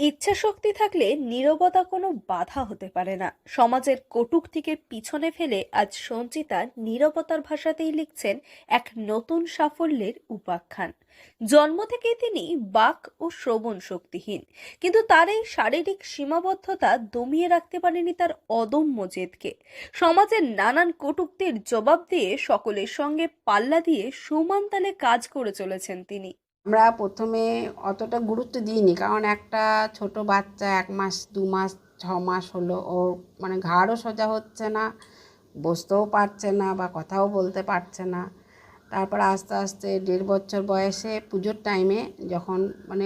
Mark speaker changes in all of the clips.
Speaker 1: ইচ্ছাশক্তি থাকলে নীরবতা কোনো বাধা হতে পারে না। সমাজের কটূক্তিকে পিছনে ফেলে আজ সঞ্চিতা নীরবতার ভাষাতেই লিখছেন এক নতুন সাফল্যের উপাখ্যান। জন্ম থেকেই তিনি বাক ও শ্রবণ শক্তিহীন, কিন্তু তার এই শারীরিক সীমাবদ্ধতা দমিয়ে রাখতে পারেনি তার অদম্য জেদকে। সমাজের নানান কটূক্তির জবাব দিয়ে সকলের সঙ্গে পাল্লা দিয়ে সমান তালে কাজ করে চলেছেন তিনি।
Speaker 2: আমরা প্রথমে অতটা গুরুত্ব দিইনি, কারণ একটা ছোট বাচ্চা 1 মাস 2 মাস 6 মাস হলো, ওর মানে ঘাড়ও সোজা হচ্ছে না, বসতেও পারছে না বা কথাও বলতে পারছে না। তারপর আস্তে আস্তে 1.5 বছর বয়সে পুজোর টাইমে যখন মানে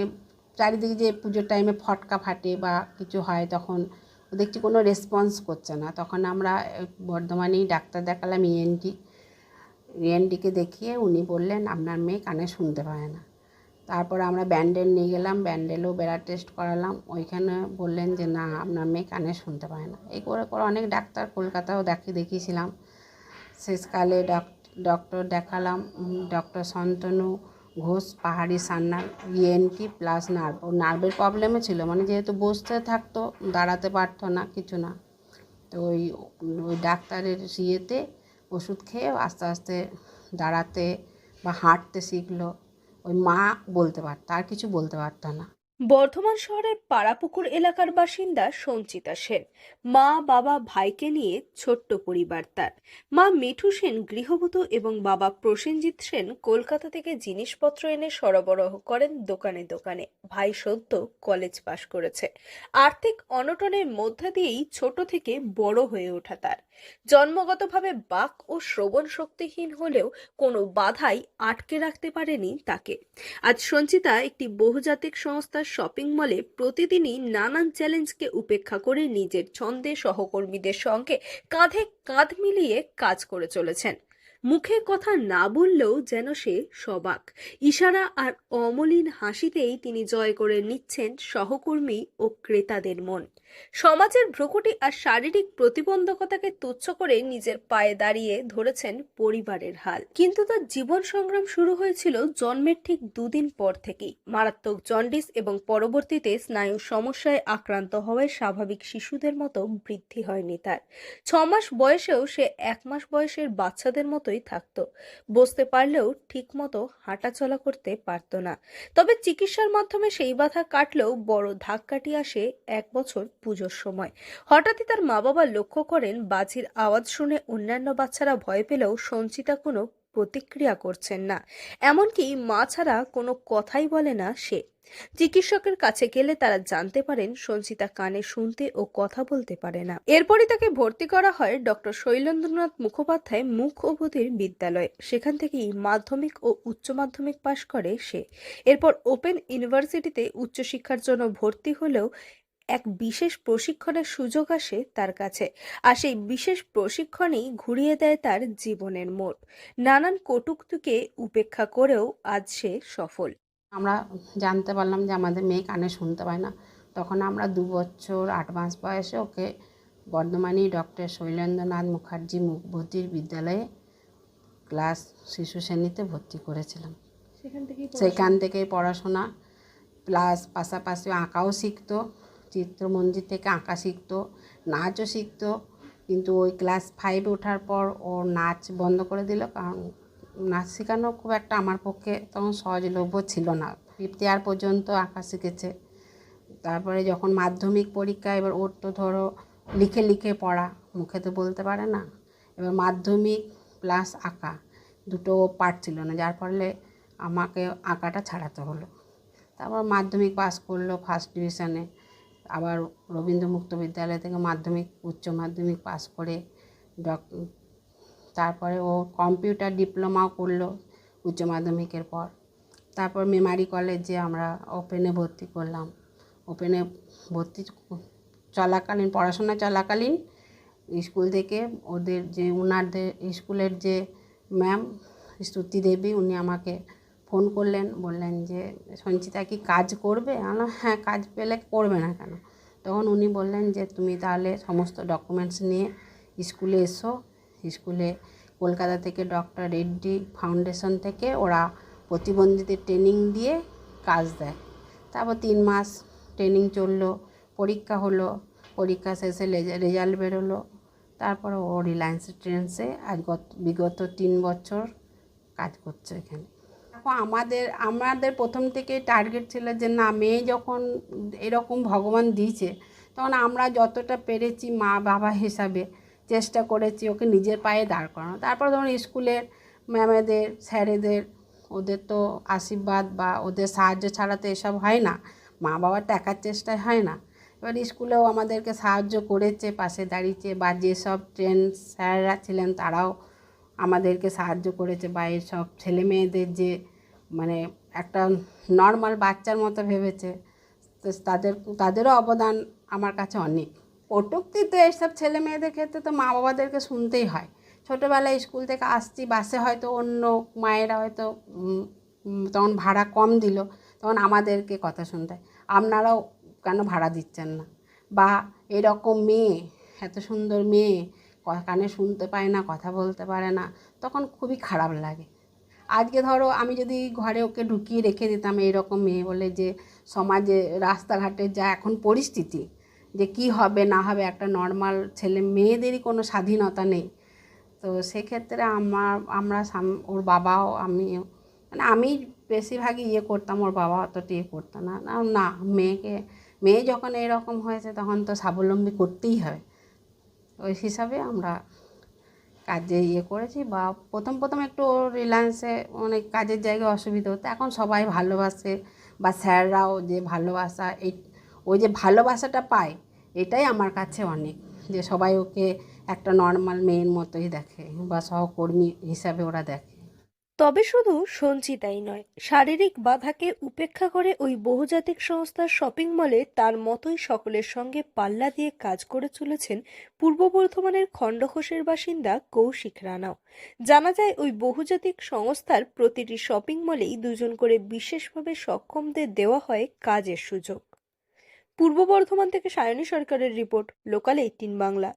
Speaker 2: চারিদিকে যে পুজোর টাইমে ফটকা ফাটে বা কিছু হয়, তখন দেখছি কোনো রেসপন্স করছে না। তখন আমরা বর্ধমানেই ডাক্তার দেখালাম, ইএনটিকে দেখিয়ে উনি বললেন আপনার মেয়ে কানে শুনতে পায় না। তারপর আমরা ব্যান্ডেল নিয়ে গেলাম, ব্যান্ডেলও বেড়া টেস্ট করালাম, ওইখানে বললেন যে না, আপনার মেয়ে কানে শুনতে পায় না। এই করে করে অনেক ডাক্তার কলকাতাও দেখিয়েছিলাম। শেষকালে ডক্টর দেখালাম, ডক্টর শান্তনু ঘোষ, পাহাড়ি সান্যাল, ইএনটি প্লাস নার্ভ। ও নার্ভের প্রবলেমে ছিল, মানে যেহেতু বসতে থাকতো, দাঁড়াতে পারতো না, কিছু না। তো ওই ডাক্তারের ইয়েতে ওষুধ খেয়ে আস্তে আস্তে দাঁড়াতে বা হাঁটতে শিখলো। ওই মা বলতে পারতো, আর কিছু বলতে পারতো না।
Speaker 1: বর্ধমান শহরের পাড়াপুকুর এলাকার বাসিন্দা সঞ্চিতা সেন। মা, বাবা, ভাইকে নিয়ে ছোট্ট পরিবার তার। মা মিঠু সেন গৃহবধূ এবং বাবা প্রসেনজিৎ সেন কলকাতা থেকে জিনিসপত্র এনে সরবরাহ করেন দোকানে দোকানে। ভাই সদ্য কলেজ পাশ করেছে। আর্থিক অনটনের মধ্যে দিয়েই ছোট থেকে বড় হয়ে ওঠা তার। জন্মগতভাবে বাক ও শ্রবণ শক্তিহীন হলেও কোনো বাধাই আটকে রাখতে পারেনি তাকে। আজ সঞ্চিতা একটি বহুজাতিক সংস্থার শপিং মলে প্রতিদিনই নানান চ্যালেঞ্জকে উপেক্ষা করে নিজের ছন্দে সহকর্মীদের সঙ্গে কাঁধে কাঁধ মিলিয়ে কাজ করে চলেছেন। মুখে কথা না বললেও যেন সে সবাক। ইশারা আর অমলিন হাসিতেই তিনি জয় করে নিচ্ছেন সহকর্মী ও ক্রেতাদের মন। সমাজের ভ্রুকুটি আর শারীরিক প্রতিবন্ধকতাকে তুচ্ছ করে নিজের পায়ে দাঁড়িয়ে ধরেছেন পরিবারের হাল। কিন্তু তার জীবন সংগ্রাম শুরু হয়েছিল জন্মের ঠিক 2 দিন পর থেকেই। মারাত্মক জন্ডিস এবং পরবর্তীতে স্নায়ু সমস্যায় আক্রান্ত হওয়ায় স্বাভাবিক শিশুদের মতো বৃদ্ধি হয়নি তার। 6 মাস বয়সেও সে 1 মাস বয়সের বাচ্চাদের মতোই থাকতো। বসতে পারলেও ঠিক মতো হাঁটাচলা করতে পারত না। তবে চিকিৎসার মাধ্যমে সেই বাধা কাটলেও বড় ধাক্কাটি আসে 1 বছর পুজোর সময়। হঠাৎই তার মা বাবা লক্ষ্য করেন বাজির আওয়াজ শুনে অন্যান্য বাচ্চারা ভয় পেলেও সঞ্চিতা কোনো প্রতিক্রিয়া করছেন না। এমনকি মা ছাড়া কোনো কথাই বলে না সে। চিকিৎসকের কাছে গেলে তারা জানতে পারেন সঞ্চিতা কানে শুনতে ও কথা বলতে পারে না। এরপরই তাকে ভর্তি করা হয় ডক্টর শৈলেন্দ্রনাথ মুখোপাধ্যায় মুখ ও বধির বিদ্যালয়ে। সেখান থেকেই মাধ্যমিক ও উচ্চ মাধ্যমিক পাশ করে সে। এরপর ওপেন ইউনিভার্সিটিতে উচ্চশিক্ষার জন্য ভর্তি হলেও এক বিশেষ প্রশিক্ষণের সুযোগ আসে তার কাছে। আর সেই বিশেষ প্রশিক্ষণই ঘুরিয়ে দেয় তার জীবনের মোড়। নানান কটূক্তিকে উপেক্ষা করেও আজ সে সফল।
Speaker 2: আমরা জানতে পারলাম যে আমাদের মেয়ে কানে শুনতে পায় না। তখন আমরা 2 বছর 8 মাস বয়সে ওকে বর্ধমানেই ডক্টর শৈলেন্দ্রনাথ মুখার্জি মুখ বধির বিদ্যালয়ে ক্লাস শিশু শ্রেণীতে ভর্তি করেছিলাম। সেখান থেকেই পড়াশোনা প্লাস পাশাপাশি আঁকাও শিখতো, চিত্রমন্দির থেকে আঁকা শিখতো, নাচও শিখতো। কিন্তু ওই ক্লাস 5 ওঠার পর ও নাচ বন্ধ করে দিল, কারণ নাচ শেখানো খুব একটা আমার পক্ষে তখন সহজলভ্য ছিল না। 5th ইয়ার পর্যন্ত আঁকা শিখেছে। তারপরে যখন মাধ্যমিক পরীক্ষা, এবার ওর তো ধরো লিখে লিখে পড়া, মুখে তো বলতে পারে না। এবার মাধ্যমিক প্লাস আঁকা দুটো পারছিল না, যার ফলে আমাকে আঁকাটা ছাড়াতে হলো। তারপর মাধ্যমিক পাস করলো ফার্স্ট ডিভিশনে। আবার রবীন্দ্র মুক্ত বিদ্যালয় থেকে মাধ্যমিক উচ্চ মাধ্যমিক পাস করে তারপরে ও কম্পিউটার ডিপ্লোমাও করলো উচ্চ মাধ্যমিকের পর। তারপর মেমারি কলেজে আমরা ওপেনে ভর্তি করলাম। ওপেনে ভর্তি চলাকালীন, পড়াশোনা চলাকালীন স্কুল থেকে ওদের যে ওনাদের স্কুলের যে ম্যাম শ্রুতি দেবী, উনি আমাকে ফোন করলেন, বললেন যে সঞ্চিতা কি কাজ করবে? আমি বললাম হ্যাঁ, কাজ পেলে করবে না কেন। তখন উনি বললেন যে তুমি তাহলে সমস্ত ডকুমেন্টস নিয়ে স্কুলে এসো। স্কুলে কলকাতা থেকে ডক্টর রেড্ডি ফাউন্ডেশন থেকে ওরা প্রতিবন্ধীদের ট্রেনিং দিয়ে কাজ দেয়। তারপর 3 মাস ট্রেনিং চললো, পরীক্ষা হলো, পরীক্ষা শেষে রেজাল্ট বেরোলো, তারপরে ও রিলায়েন্স ট্রেন্ডসে আজ বিগত 3 বছর কাজ করছে এখানে। এখন আমাদের প্রথম থেকেই টার্গেট ছিল যে না, মেয়ে যখন এরকম ভগবান দিয়েছে, তখন আমরা যতটা পেরেছি মা বাবা হিসাবে চেষ্টা করেছি ওকে নিজের পায়ে দাঁড় করানো। তারপর ধরুন স্কুলের ম্যামেদের, স্যারেদের, ওদের তো আশীর্বাদ বা ওদের সাহায্য ছাড়া তো এসব হয় না, মা বাবার তো একার চেষ্টায় হয় না। এবার স্কুলেও আমাদেরকে সাহায্য করেছে, পাশে দাঁড়িয়েছে, বা যেসব স্যাররা ছিলেন তারাও আমাদেরকে সাহায্য করেছে, বা এসব ছেলে মেয়েদের যে মানে একটা নর্মাল বাচ্চার মতো ভেবেছে, তো তাদেরও অবদান আমার কাছে অনেক। কটূক্তি তো এইসব ছেলে মেয়েদের ক্ষেত্রে তো মা বাবাদেরকে শুনতেই হয়। ছোটোবেলায় স্কুল থেকে আসছি, বাসে হয়তো অন্য মায়েরা হয়তো তখন ভাড়া কম দিল, তখন আমাদেরকে কথা শুনতে হয়, আপনারাও কেন ভাড়া দিচ্ছেন না, বা এরকম মেয়ে, এত সুন্দর মেয়ে কানে শুনতে পায় না, কথা বলতে পারে না, তখন খুবই খারাপ লাগে। আজকে ধরো আমি যদি ঘরে ওকে ঢুকিয়ে রেখে দিতাম এইরকম মেয়ে বলে, যে সমাজে রাস্তাঘাটের যা এখন পরিস্থিতি, যে কি হবে না হবে, একটা নর্মাল ছেলে মেয়েদেরই কোনো স্বাধীনতা নেই। তো সেক্ষেত্রে ওর বাবাও আমিও, মানে আমি বেশিরভাগই করতাম, ওর বাবা অতটা করতো না। না, মেয়ে যখন এরকম হয়েছে তখন তো স্বাবলম্বী করতেই হবে। ওই হিসাবে আমরা কাজে করেছি। বা প্রথম একটু রিলায়েন্সে অনেক কাজের জায়গায় অসুবিধা হতো, এখন সবাই ভালোবাসে, বা স্যাররাও যে ভালোবাসা, ওই যে ভালোবাসাটা পায়, এটাই আমার কাছে অনেক, যে সবাই ওকে একটা নর্মাল মেয়ের মতোই দেখে, বা সহকর্মী হিসাবে ওরা দেখে।
Speaker 1: তবে শুধু সঞ্চিতাই নয়, শারীরিক বাধাকে উপেক্ষা করে ওই বহুজাতিক সংস্থার শপিং মলে তার মতোই সকলের সঙ্গে পাল্লা দিয়ে কাজ করে চলেছেন পূর্ব বর্ধমানের খণ্ডঘোষের বাসিন্দা কৌশিক রানাও। জানা যায় ওই বহুজাতিক সংস্থার প্রতিটি শপিং মলেই 2 জন করে বিশেষভাবে সক্ষমদের দেওয়া হয় কাজের সুযোগ। পূর্ব বর্ধমান থেকে সায়নী সরকারের রিপোর্ট, লোকাল 18 বাংলা।